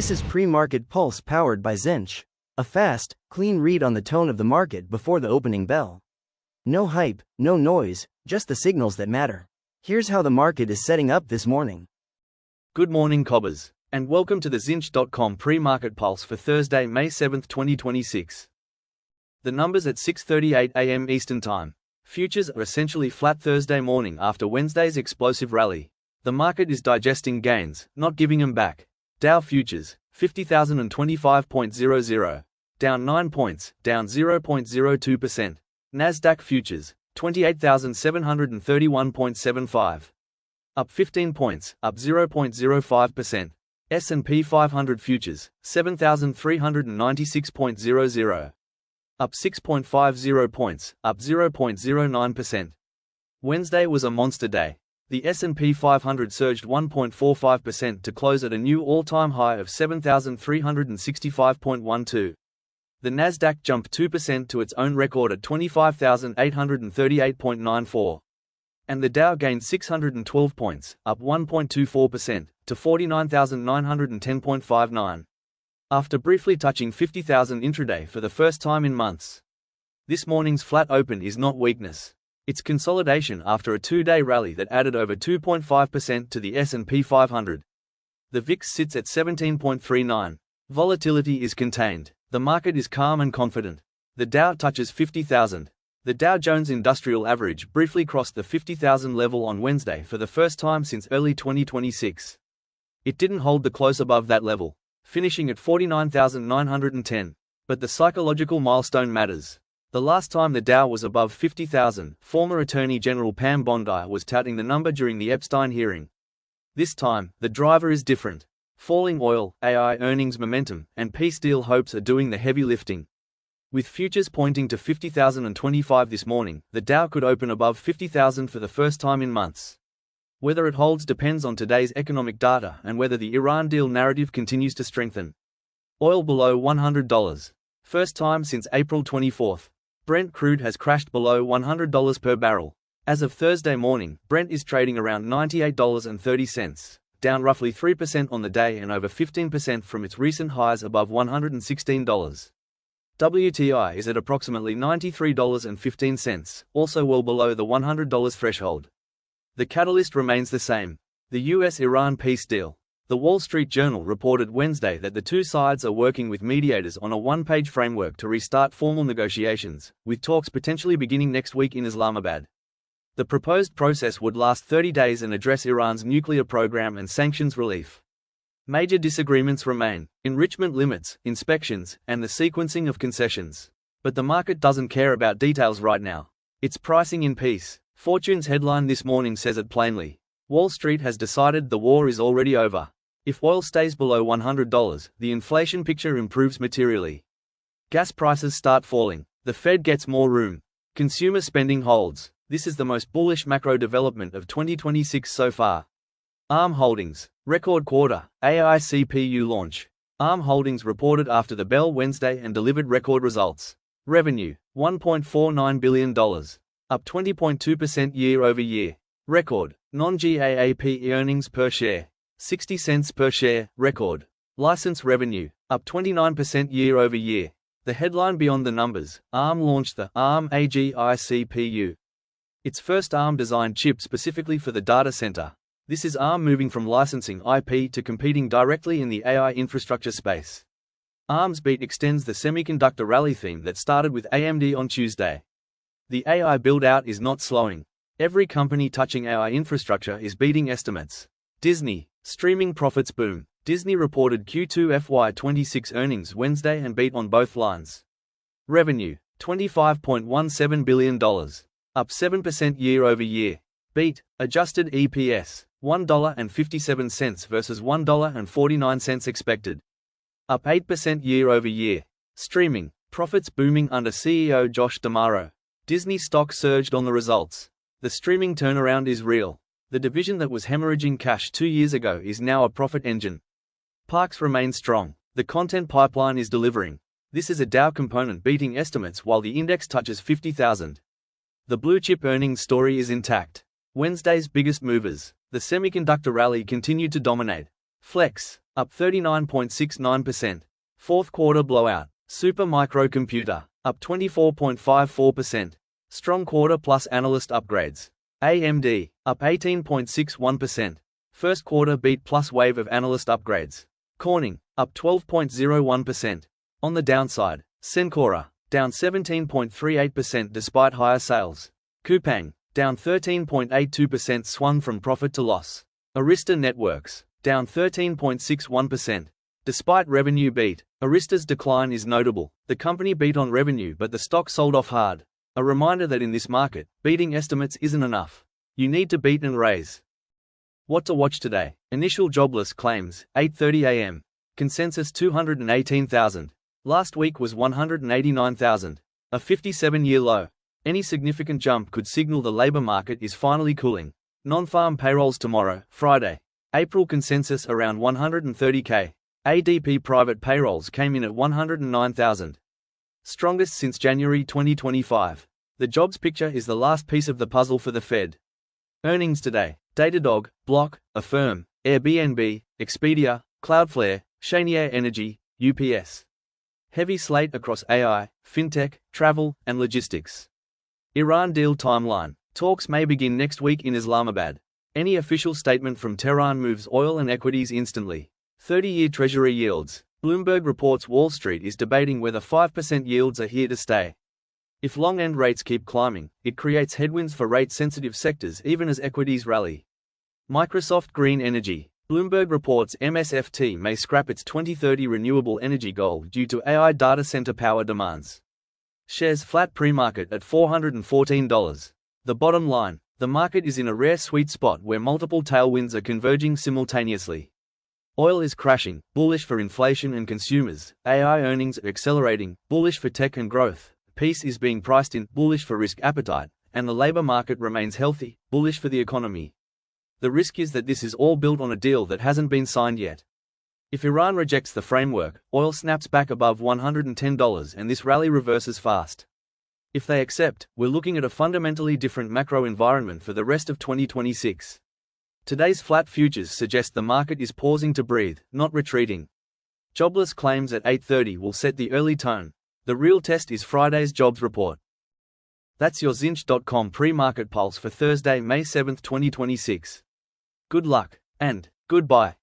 This is pre-market pulse powered by Zintch. A fast, clean read on the tone of the market before the opening bell. No hype, no noise, just the signals that matter. Here's how the market is setting up this morning. Good morning, cobbers, and welcome to the Zintch.com pre-market pulse for Thursday, May 7, 2026. The numbers at 6:38 a.m. Eastern Time. Futures are essentially flat Thursday morning after Wednesday's explosive rally. The market is digesting gains, not giving them back. Dow Futures, 50,025.00, down 9 points, down 0.02%. Nasdaq Futures, 28,731.75, up 15 points, up 0.05%. S&P 500 Futures, 7,396.00, up 6.50 points, up 0.09%. Wednesday was a monster day. The S&P 500 surged 1.45% to close at a new all-time high of 7,365.12. The Nasdaq jumped 2% to its own record at 25,838.94. And the Dow gained 612 points, up 1.24%, to 49,910.59. After briefly touching 50,000 intraday for the first time in months. This morning's flat open is not weakness. It's consolidation after a two-day rally that added over 2.5% to the S&P 500. The VIX sits at 17.39. Volatility is contained. The market is calm and confident. The Dow touches 50,000. The Dow Jones Industrial Average briefly crossed the 50,000 level on Wednesday for the first time since early 2026. It didn't hold the close above that level, finishing at 49,910. But the psychological milestone matters. The last time the Dow was above 50,000, former Attorney General Pam Bondi was touting the number during the Epstein hearing. This time, the driver is different. Falling oil, AI earnings momentum, and peace deal hopes are doing the heavy lifting. With futures pointing to 50,025 this morning, the Dow could open above 50,000 for the first time in months. Whether it holds depends on today's economic data and whether the Iran deal narrative continues to strengthen. Oil below $100. First time since April 24. Brent crude has crashed below $100 per barrel. As of Thursday morning, Brent is trading around $98.30, down roughly 3% on the day and over 15% from its recent highs above $116. WTI is at approximately $93.15, also well below the $100 threshold. The catalyst remains the same: the US-Iran peace deal. The Wall Street Journal reported Wednesday that the two sides are working with mediators on a one-page framework to restart formal negotiations, with talks potentially beginning next week in Islamabad. The proposed process would last 30 days and address Iran's nuclear program and sanctions relief. Major disagreements remain: enrichment limits, inspections, and the sequencing of concessions. But the market doesn't care about details right now. It's pricing in peace. Fortune's headline this morning says it plainly. Wall Street has decided the war is already over. If oil stays below $100, the inflation picture improves materially. Gas prices start falling. The Fed gets more room. Consumer spending holds. This is the most bullish macro development of 2026 so far. ARM Holdings, record quarter, AI CPU launch. ARM Holdings reported after the bell Wednesday and delivered record results. Revenue, $1.49 billion, up 20.2% year-over-year. Record, non-GAAP earnings per share, 60 cents per share, record. License revenue, up 29% year-over-year. The headline beyond the numbers: ARM launched the ARM AGI CPU. Its first ARM-designed chip specifically for the data center. This is ARM moving from licensing IP to competing directly in the AI infrastructure space. ARM's beat extends the semiconductor rally theme that started with AMD on Tuesday. The AI build-out is not slowing. Every company touching AI infrastructure is beating estimates. Disney, streaming profits boom. Disney reported Q2 FY26 earnings Wednesday and beat on both lines. Revenue, $25.17 billion, up 7% year-over-year. Beat, adjusted EPS, $1.57 versus $1.49 expected. Up 8% year-over-year. Streaming, profits booming under CEO Josh D'Amaro. Disney stock surged on the results. The streaming turnaround is real. The division that was hemorrhaging cash 2 years ago is now a profit engine. Parks remain strong. The content pipeline is delivering. This is a Dow component beating estimates while the index touches 50,000. The blue chip earnings story is intact. Wednesday's biggest movers. The semiconductor rally continued to dominate. Flex, up 39.69%. Fourth quarter blowout. Super Microcomputer, up 24.54%. Strong quarter plus analyst upgrades. AMD, up 18.61%. First quarter beat plus wave of analyst upgrades. Corning, up 12.01%. On the downside, Cencora, down 17.38% despite higher sales. Coupang, down 13.82%, swung from profit to loss. Arista Networks, down 13.61%. Despite revenue beat, Arista's decline is notable. The company beat on revenue but the stock sold off hard. A reminder that in this market, beating estimates isn't enough. You need to beat and raise. What to watch today? Initial jobless claims, 8:30 a.m. Consensus 218,000. Last week was 189,000. A 57-year low. Any significant jump could signal the labor market is finally cooling. Non-farm payrolls tomorrow, Friday. April consensus around 130K. ADP private payrolls came in at 109,000. Strongest since January 2025. The jobs picture is the last piece of the puzzle for the Fed. Earnings today. Datadog, Block, Affirm, Airbnb, Expedia, Cloudflare, Cheniere Energy, UPS. Heavy slate across AI, fintech, travel, and logistics. Iran deal timeline. Talks may begin next week in Islamabad. Any official statement from Tehran moves oil and equities instantly. 30-year Treasury yields. Bloomberg reports Wall Street is debating whether 5% yields are here to stay. If long-end rates keep climbing, it creates headwinds for rate-sensitive sectors even as equities rally. Microsoft Green Energy. Bloomberg reports MSFT may scrap its 2030 renewable energy goal due to AI data center power demands. Shares flat pre-market at $414. The bottom line, the market is in a rare sweet spot where multiple tailwinds are converging simultaneously. Oil is crashing, bullish for inflation and consumers. AI earnings are accelerating, bullish for tech and growth. Peace is being priced in, bullish for risk appetite. And the labor market remains healthy, bullish for the economy. The risk is that this is all built on a deal that hasn't been signed yet. If Iran rejects the framework, oil snaps back above $110 and this rally reverses fast. If they accept, we're looking at a fundamentally different macro environment for the rest of 2026. Today's flat futures suggest the market is pausing to breathe, not retreating. Jobless claims at 8:30 will set the early tone. The real test is Friday's jobs report. That's your Zintch.com pre-market pulse for Thursday, May 7, 2026. Good luck, and goodbye.